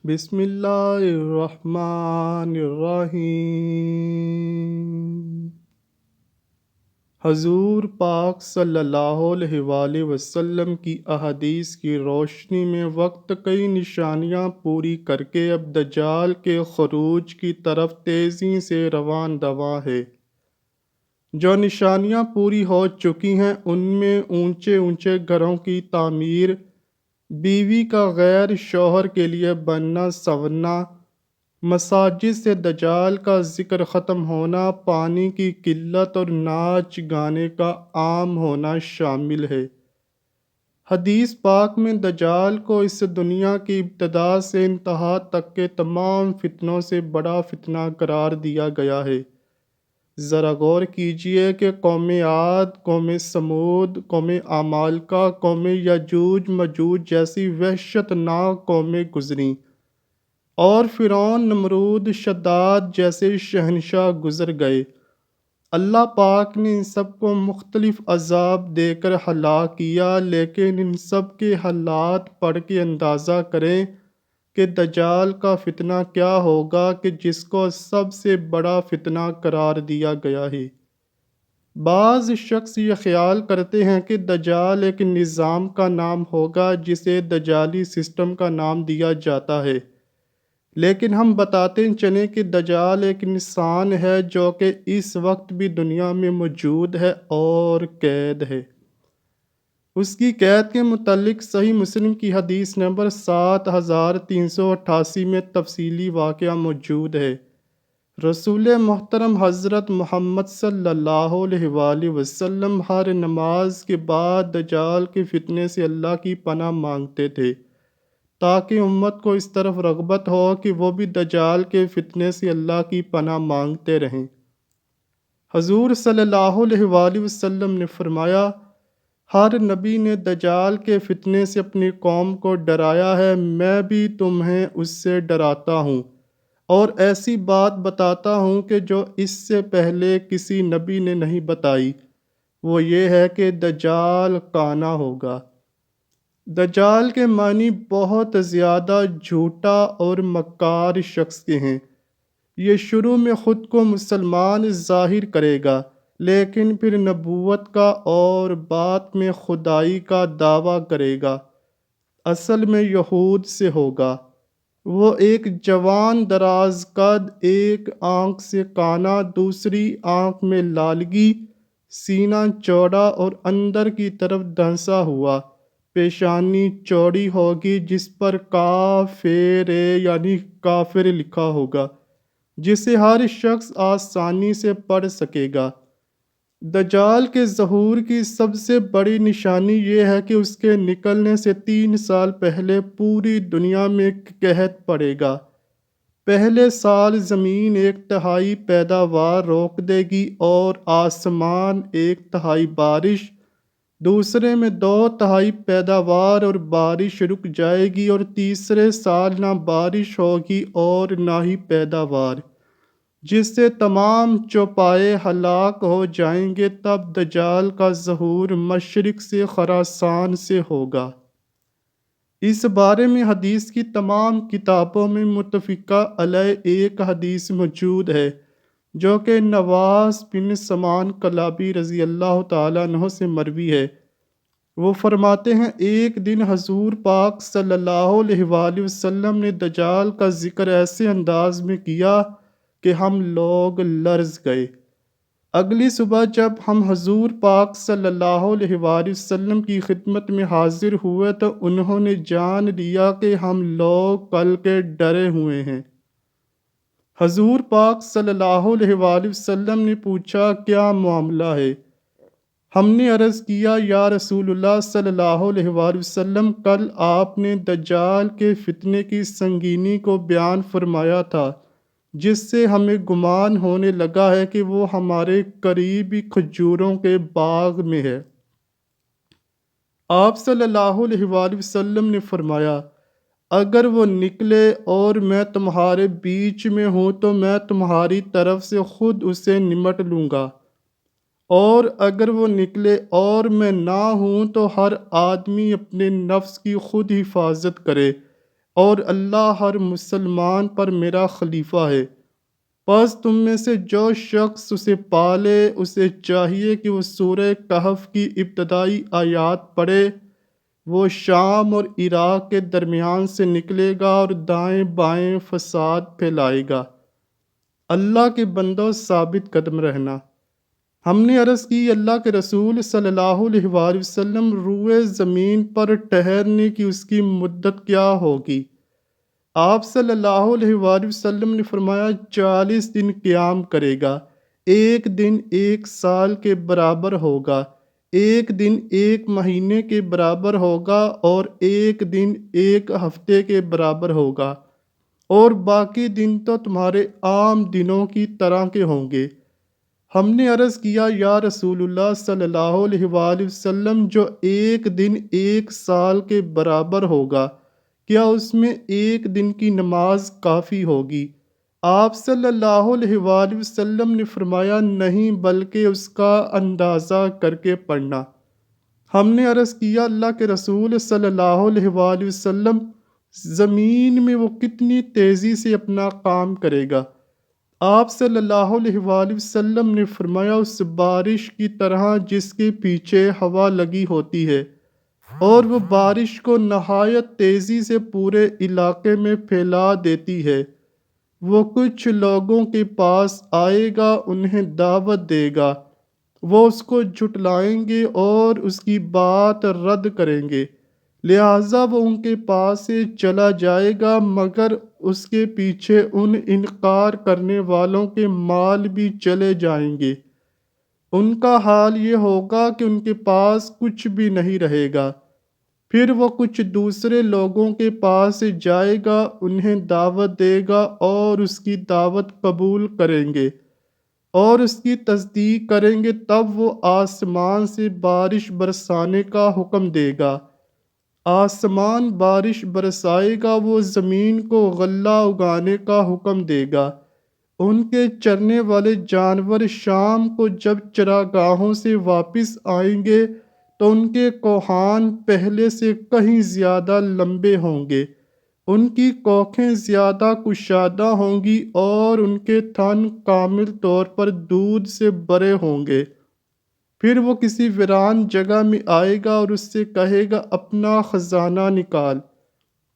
بسم اللہ الرحمن الرحیم۔ حضور پاک صلی اللہ علیہ وآلہ وسلم کی احادیث کی روشنی میں وقت کئی نشانیاں پوری کر کے اب دجال کے خروج کی طرف تیزی سے رواں دواں ہے۔ جو نشانیاں پوری ہو چکی ہیں ان میں اونچے اونچے گھروں کی تعمیر، بیوی کا غیر شوہر کے لیے بننا سنورنا، مساجد سے دجال کا ذکر ختم ہونا، پانی کی قلت اور ناچ گانے کا عام ہونا شامل ہے۔ حدیث پاک میں دجال کو اس دنیا کی ابتدا سے انتہا تک کے تمام فتنوں سے بڑا فتنہ قرار دیا گیا ہے۔ ذرا غور کیجئے کہ قوم عاد، قوم سمود، قوم عمالقہ، قوم یجوج مجوج جیسی وحشت ناک قومیں گزریں، اور فرعون، نمرود، شداد جیسے شہنشاہ گزر گئے۔ اللہ پاک نے ان سب کو مختلف عذاب دے کر ہلاک کیا، لیکن ان سب کے حالات پڑھ کے اندازہ کریں کہ دجال کا فتنہ کیا ہوگا کہ جس کو سب سے بڑا فتنہ قرار دیا گیا ہے۔ بعض شخص یہ خیال کرتے ہیں کہ دجال ایک نظام کا نام ہوگا جسے دجالی سسٹم کا نام دیا جاتا ہے، لیکن ہم بتاتے چلیں کہ دجال ایک انسان ہے جو کہ اس وقت بھی دنیا میں موجود ہے اور قید ہے۔ اس کی قید کے متعلق صحیح مسلم کی حدیث نمبر 7388 میں تفصیلی واقعہ موجود ہے۔ رسول محترم حضرت محمد صلی اللہ علیہ وآلہ وسلم ہر نماز کے بعد دجال کے فتنے سے اللہ کی پناہ مانگتے تھے، تاکہ امت کو اس طرف رغبت ہو کہ وہ بھی دجال کے فتنے سے اللہ کی پناہ مانگتے رہیں۔ حضور صلی اللہ علیہ وآلہ وسلم نے فرمایا، ہر نبی نے دجال کے فتنے سے اپنی قوم کو ڈرایا ہے، میں بھی تمہیں اس سے ڈراتا ہوں، اور ایسی بات بتاتا ہوں کہ جو اس سے پہلے کسی نبی نے نہیں بتائی، وہ یہ ہے کہ دجال کانا ہوگا۔ دجال کے معنی بہت زیادہ جھوٹا اور مکار شخص کے ہیں۔ یہ شروع میں خود کو مسلمان ظاہر کرے گا، لیکن پھر نبوت کا اور بعد میں خدائی کا دعویٰ کرے گا۔ اصل میں یہود سے ہوگا۔ وہ ایک جوان دراز قد، ایک آنکھ سے کانا، دوسری آنکھ میں لالگی، سینہ چوڑا اور اندر کی طرف دھنسا ہوا، پیشانی چوڑی ہوگی جس پر کافر یعنی کافر لکھا ہوگا، جسے ہر شخص آسانی سے پڑھ سکے گا۔ دجال کے ظہور کی سب سے بڑی نشانی یہ ہے کہ اس کے نکلنے سے 3 سال پہلے پوری دنیا میں قحط پڑے گا۔ پہلے سال زمین 1/3 پیداوار روک دے گی اور آسمان 1/3 بارش، دوسرے میں 2/3 پیداوار اور بارش رک جائے گی، اور تیسرے سال نہ بارش ہوگی اور نہ ہی پیداوار، جس سے تمام چوپائے ہلاک ہو جائیں گے۔ تب دجال کا ظہور مشرق سے خراسان سے ہوگا۔ اس بارے میں حدیث کی تمام کتابوں میں متفقہ علیہ ایک حدیث موجود ہے جو کہ نواس بن سمان کلابی رضی اللہ تعالیٰ عنہ سے مروی ہے۔ وہ فرماتے ہیں، ایک دن حضور پاک صلی اللہ علیہ وآلہ وسلم نے دجال کا ذکر ایسے انداز میں کیا کہ ہم لوگ لرز گئے۔ اگلی صبح جب ہم حضور پاک صلی اللہ علیہ وآلہ وسلم کی خدمت میں حاضر ہوئے تو انہوں نے جان لیا کہ ہم لوگ کل کے ڈرے ہوئے ہیں۔ حضور پاک صلی اللہ علیہ وآلہ وسلم نے پوچھا، کیا معاملہ ہے؟ ہم نے عرض کیا، یا رسول اللہ صلی اللہ علیہ وآلہ وسلم، کل آپ نے دجال کے فتنے کی سنگینی کو بیان فرمایا تھا، جس سے ہمیں گمان ہونے لگا ہے کہ وہ ہمارے قریبی کھجوروں کے باغ میں ہے۔ آپ صلی اللہ علیہ وآلہ وسلم نے فرمایا، اگر وہ نکلے اور میں تمہارے بیچ میں ہوں تو میں تمہاری طرف سے خود اسے نمٹ لوں گا، اور اگر وہ نکلے اور میں نہ ہوں تو ہر آدمی اپنے نفس کی خود حفاظت کرے۔ اور اللہ ہر مسلمان پر میرا خلیفہ ہے۔ پس تم میں سے جو شخص اسے پالے اسے چاہیے کہ وہ سورہ کہف کی ابتدائی آیات پڑھے۔ وہ شام اور عراق کے درمیان سے نکلے گا اور دائیں بائیں فساد پھیلائے گا۔ اللہ کے بندوں ثابت قدم رہنا۔ ہم نے عرض کی اللہ کے رسول صلی اللہ علیہ وآلہ وسلم روئے زمین پر ٹھہرنے کی اس کی مدت کیا ہوگی؟ آپ صلی اللہ علیہ وآلہ وسلم نے فرمایا 40 دن قیام کرے گا، ایک دن 1 سال کے برابر ہوگا، ایک دن 1 مہینے کے برابر ہوگا اور ایک دن 1 ہفتے کے برابر ہوگا، اور باقی دن تو تمہارے عام دنوں کی طرح کے ہوں گے۔ ہم نے عرض کیا یا رسول اللہ صلی اللہ علیہ وآلہ وسلم جو ایک دن 1 سال کے برابر ہوگا کیا اس میں ایک دن کی نماز کافی ہوگی؟ آپ صلی اللہ علیہ وآلہ وسلم نے فرمایا نہیں بلکہ اس کا اندازہ کر کے پڑھنا۔ ہم نے عرض کیا اللہ کے رسول صلی اللہ علیہ وآلہ وسلم زمین میں وہ کتنی تیزی سے اپنا کام کرے گا؟ آپ صلی اللہ علیہ وآلہ وسلم نے فرمایا اس بارش کی طرح جس کے پیچھے ہوا لگی ہوتی ہے اور وہ بارش کو نہایت تیزی سے پورے علاقے میں پھیلا دیتی ہے۔ وہ کچھ لوگوں کے پاس آئے گا، انہیں دعوت دے گا، وہ اس کو جھٹلائیں گے اور اس کی بات رد کریں گے، لہٰذا وہ ان کے پاس سے چلا جائے گا مگر اس کے پیچھے ان انکار کرنے والوں کے مال بھی چلے جائیں گے۔ ان کا حال یہ ہوگا کہ ان کے پاس کچھ بھی نہیں رہے گا۔ پھر وہ کچھ دوسرے لوگوں کے پاس جائے گا، انہیں دعوت دے گا اور اس کی دعوت قبول کریں گے اور اس کی تصدیق کریں گے، تب وہ آسمان سے بارش برسانے کا حکم دے گا۔ آسمان بارش برسائے گا، وہ زمین کو غلہ اگانے کا حکم دے گا۔ ان کے چرنے والے جانور شام کو جب چراگاہوں سے واپس آئیں گے تو ان کے کوہان پہلے سے کہیں زیادہ لمبے ہوں گے، ان کی کوکھیں زیادہ کشادہ ہوں گی اور ان کے تھن کامل طور پر دودھ سے بھرے ہوں گے۔ پھر وہ کسی ویران جگہ میں آئے گا اور اس سے کہے گا اپنا خزانہ نکال۔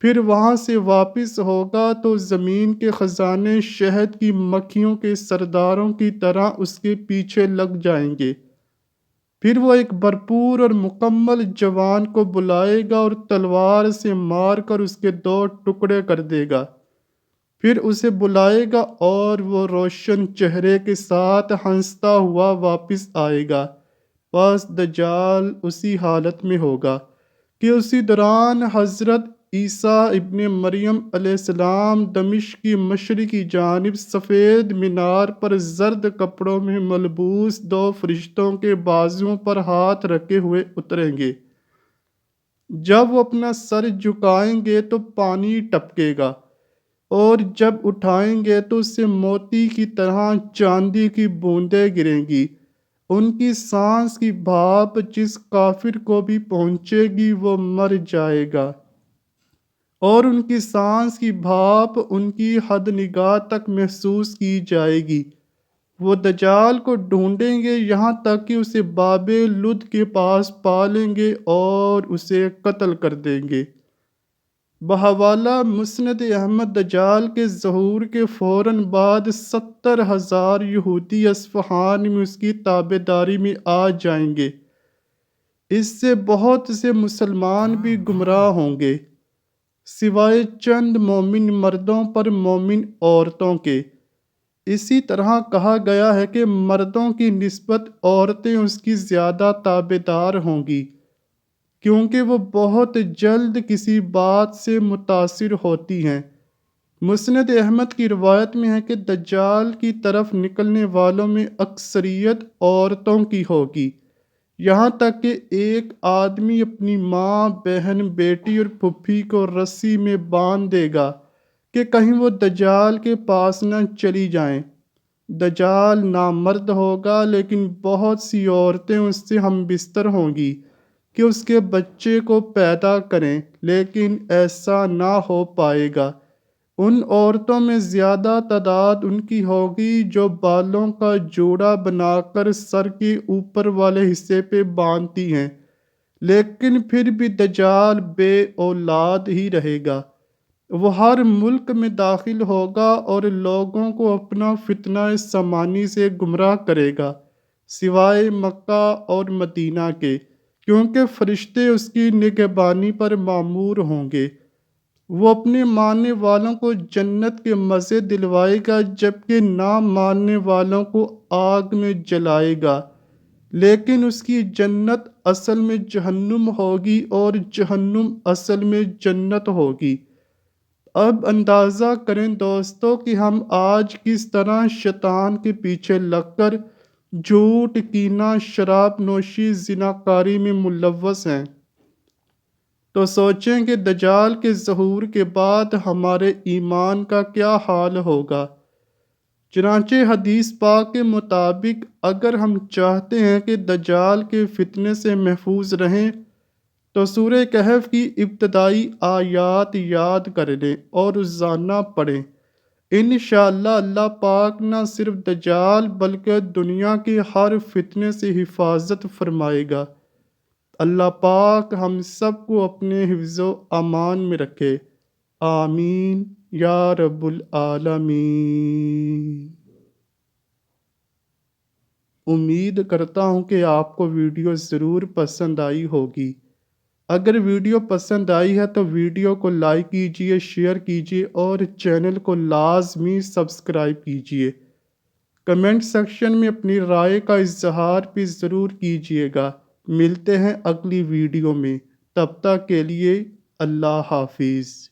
پھر وہاں سے واپس ہوگا تو زمین کے خزانے شہد کی مکھیوں کے سرداروں کی طرح اس کے پیچھے لگ جائیں گے۔ پھر وہ ایک بھرپور اور مکمل جوان کو بلائے گا اور تلوار سے مار کر اس کے 2 ٹکڑے کر دے گا۔ پھر اسے بلائے گا اور وہ روشن چہرے کے ساتھ ہنستا ہوا واپس آئے گا۔ پس دجال اسی حالت میں ہوگا کہ اسی دوران حضرت عیسیٰ ابن مریم علیہ السلام دمشق کی مشرقی جانب سفید مینار پر زرد کپڑوں میں ملبوس 2 فرشتوں کے بازوؤں پر ہاتھ رکھے ہوئے اتریں گے۔ جب وہ اپنا سر جھکائیں گے تو پانی ٹپکے گا اور جب اٹھائیں گے تو اس سے موتی کی طرح چاندی کی بوندیں گریں گی۔ ان کی سانس کی بھاپ جس کافر کو بھی پہنچے گی وہ مر جائے گا، اور ان کی سانس کی بھاپ ان کی حد نگاہ تک محسوس کی جائے گی۔ وہ دجال کو ڈھونڈیں گے یہاں تک کہ اسے باب لد کے پاس پالیں گے اور اسے قتل کر دیں گے۔ بحوالہ مسند احمد دجال کے ظہور کے فوراً بعد 70,000 یہودی اصفہان میں اس کی تابعداری میں آ جائیں گے۔ اس سے بہت سے مسلمان بھی گمراہ ہوں گے، سوائے چند مومن مردوں پر مومن عورتوں کے۔ اسی طرح کہا گیا ہے کہ مردوں کی نسبت عورتیں اس کی زیادہ تابعدار ہوں گی، کیونکہ وہ بہت جلد کسی بات سے متاثر ہوتی ہیں۔ مسند احمد کی روایت میں ہے کہ دجال کی طرف نکلنے والوں میں اکثریت عورتوں کی ہوگی، یہاں تک کہ ایک آدمی اپنی ماں، بہن، بیٹی اور پھپھی کو رسی میں باندھ دے گا کہ کہیں وہ دجال کے پاس نہ چلی جائیں۔ دجال نامرد ہوگا لیکن بہت سی عورتیں اس سے ہم بستر ہوں گی کہ اس کے بچے کو پیدا کریں، لیکن ایسا نہ ہو پائے گا۔ ان عورتوں میں زیادہ تعداد ان کی ہوگی جو بالوں کا جوڑا بنا کر سر کے اوپر والے حصے پہ باندھتی ہیں، لیکن پھر بھی دجال بے اولاد ہی رہے گا۔ وہ ہر ملک میں داخل ہوگا اور لوگوں کو اپنا فتنہ سمانی سے گمراہ کرے گا، سوائے مکہ اور مدینہ کے، کیونکہ فرشتے اس کی نگہبانی پر مامور ہوں گے۔ وہ اپنے ماننے والوں کو جنت کے مزے دلوائے گا، جبکہ نہ ماننے والوں کو آگ میں جلائے گا، لیکن اس کی جنت اصل میں جہنم ہوگی اور جہنم اصل میں جنت ہوگی۔ اب اندازہ کریں دوستو کہ ہم آج کس طرح شیطان کے پیچھے لگ کر جھوٹ، کینہ، شراب نوشی، زناکاری میں ملوث ہیں، تو سوچیں کہ دجال کے ظہور کے بعد ہمارے ایمان کا کیا حال ہوگا۔ چنانچہ حدیث پاک کے مطابق اگر ہم چاہتے ہیں کہ دجال کے فتنے سے محفوظ رہیں تو سورہ کہف کی ابتدائی آیات یاد کر لیں اور روزانہ پڑھیں۔ انشاءاللہ اللہ پاک نہ صرف دجال بلکہ دنیا کے ہر فتنے سے حفاظت فرمائے گا۔ اللہ پاک ہم سب کو اپنے حفظ و امان میں رکھے، آمین یا رب العالمین۔ امید کرتا ہوں کہ آپ کو ویڈیو ضرور پسند آئی ہوگی۔ اگر ویڈیو پسند آئی ہے تو ویڈیو کو لائک کیجئے، شیئر کیجئے اور چینل کو لازمی سبسکرائب کیجئے۔ کمنٹ سیکشن میں اپنی رائے کا اظہار بھی ضرور کیجئے گا۔ ملتے ہیں اگلی ویڈیو میں، تب تک کے لیے اللہ حافظ۔